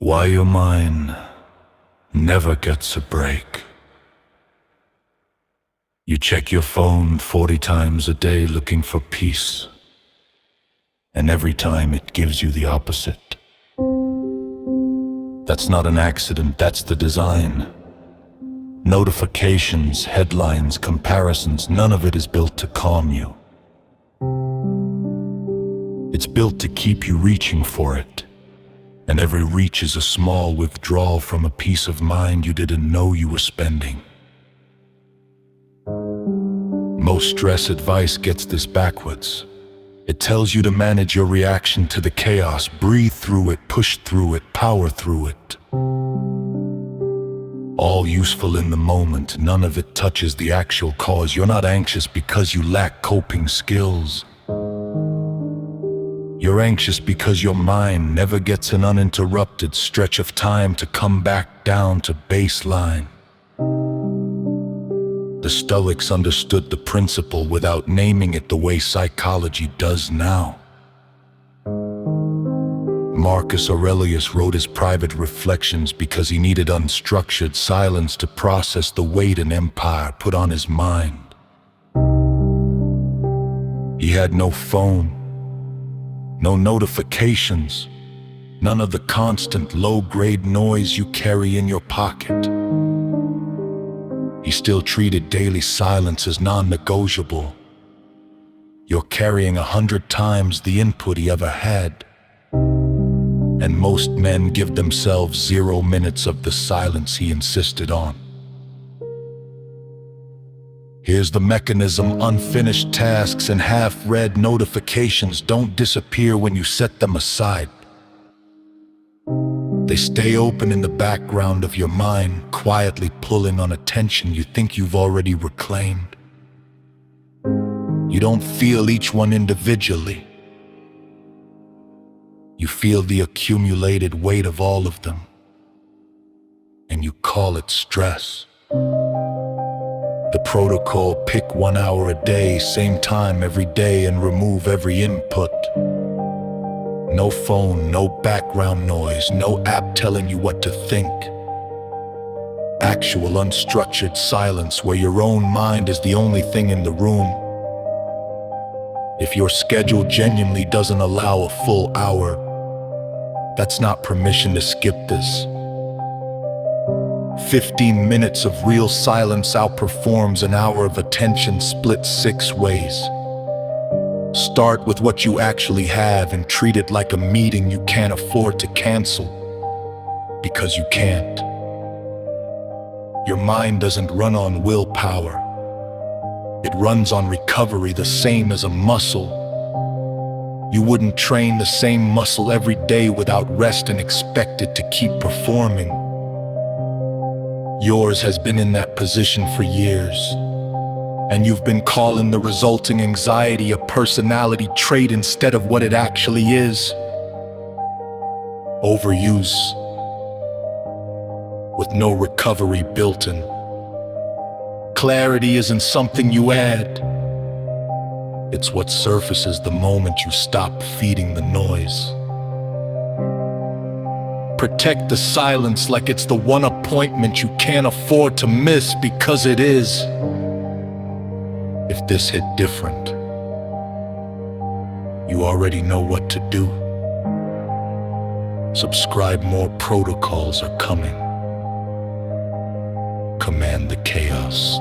Why your mind never gets a break. You check your phone 40 times a day looking for peace, and every time it gives you the opposite. That's not an accident, that's the design. Notifications, headlines, comparisons, none of it is built to calm you. It's built to keep you reaching for it. And every reach is a small withdrawal from a peace of mind you didn't know you were spending. Most stress advice gets this backwards. It tells you to manage your reaction to the chaos, breathe through it, push through it, power through it. All useful in the moment, none of it touches the actual cause. You're not anxious because you lack coping skills. You're anxious because your mind never gets an uninterrupted stretch of time to come back down to baseline. The Stoics understood the principle without naming it the way psychology does now. Marcus Aurelius wrote his private reflections because he needed unstructured silence to process the weight an empire put on his mind. He had no phone, no notifications, none of the constant low-grade noise you carry in your pocket. He still treated daily silence as non-negotiable. You're carrying 100 times the input he ever had. And most men give themselves 0 minutes of the silence he insisted on. Here's the mechanism: unfinished tasks and half-read notifications don't disappear when you set them aside. They stay open in the background of your mind, quietly pulling on attention you think you've already reclaimed. You don't feel each one individually. You feel the accumulated weight of all of them, and you call it stress. The protocol: pick 1 hour a day, same time every day, and remove every input. No phone, no background noise, no app telling you what to think. Actual unstructured silence where your own mind is the only thing in the room. If your schedule genuinely doesn't allow a full hour, that's not permission to skip this. 15 minutes of real silence outperforms an hour of attention split 6 ways. Start with what you actually have and treat it like a meeting you can't afford to cancel, because you can't. Your mind doesn't run on willpower. It runs on recovery, the same as a muscle. You wouldn't train the same muscle every day without rest and expect it to keep performing. Yours has been in that position for years, and you've been calling the resulting anxiety a personality trait instead of what it actually is: overuse, with no recovery built in. Clarity isn't something you add. It's what surfaces the moment you stop feeding the noise. Protect the silence like it's the one appointment you can't afford to miss, because it is. If this hit different, you already know what to do. Subscribe, more protocols are coming. Command the chaos.